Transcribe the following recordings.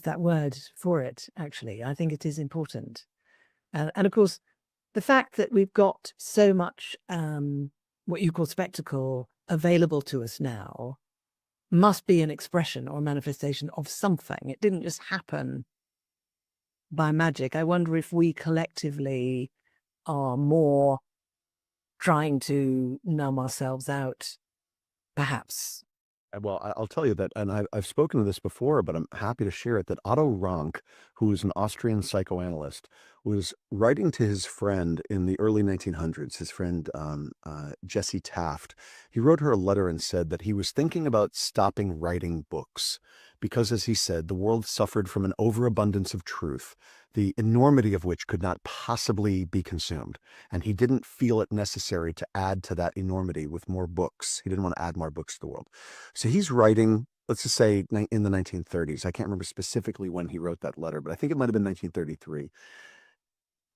that word for it, actually. I think it is important. And of course, the fact that we've got so much what you call spectacle available to us now must be an expression or manifestation of something. It didn't just happen by magic. I wonder if we collectively are more trying to numb ourselves out, perhaps. Well, I'll tell you that, and I've spoken to this before, but I'm happy to share it, that Otto Rank, who is an Austrian psychoanalyst, was writing to his friend in the early 1900s, his friend Jessie Taft. He wrote her a letter and said that he was thinking about stopping writing books because, as he said, the world suffered from an overabundance of truth, the enormity of which could not possibly be consumed. And he didn't feel it necessary to add to that enormity with more books. He didn't want to add more books to the world. So he's writing, let's just say in the 1930s. I can't remember specifically when he wrote that letter, but I think it might have been 1933.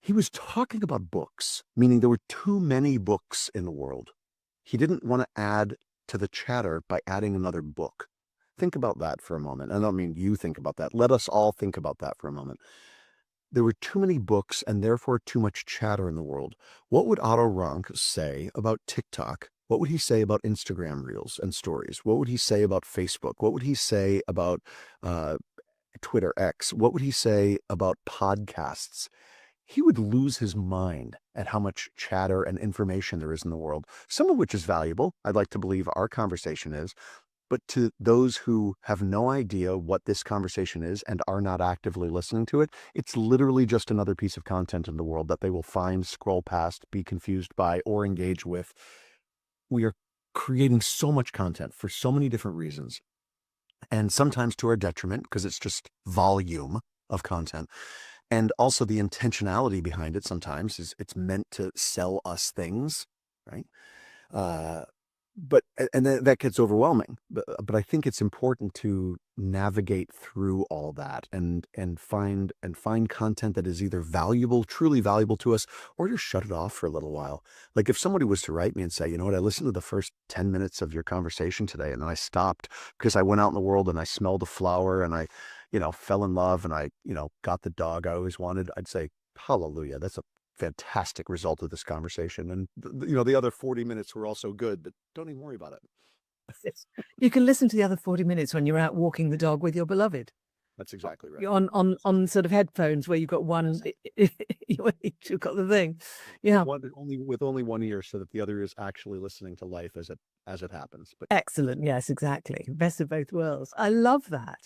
He was talking about books, meaning there were too many books in the world. He didn't want to add to the chatter by adding another book. Think about that for a moment. I don't mean you think about that. Let us all think about that for a moment. There were too many books and therefore too much chatter in the world. What would Otto Rank say about TikTok? What would he say about Instagram Reels and stories? What would he say about Facebook? What would he say about Twitter X? What would he say about podcasts? He would lose his mind at how much chatter and information there is in the world, some of which is valuable. I'd like to believe our conversation is. But to those who have no idea what this conversation is and are not actively listening to it, it's literally just another piece of content in the world that they will find, scroll past, be confused by, or engage with. We are creating so much content for so many different reasons, and sometimes to our detriment because it's just volume of content. And also the intentionality behind it sometimes is it's meant to sell us things, right? But that gets overwhelming. But I think it's important to navigate through all that and find content that is either valuable, truly valuable to us, or just shut it off for a little while. Like if somebody was to write me and say, you know what, I listened to the first 10 minutes of your conversation today, and then I stopped because I went out in the world and I smelled a flower and I, fell in love and I, got the dog I always wanted. I'd say, hallelujah. That's a fantastic result of this conversation. And the other 40 minutes were also good, but don't even worry about it. You can listen to the other 40 minutes when you're out walking the dog with your beloved. That's exactly right. You're on sort of headphones where you've got one, you've got the thing. Yeah. With only one ear so that the other is actually listening to life as it happens. But excellent. Yes, exactly. Best of both worlds. I love that.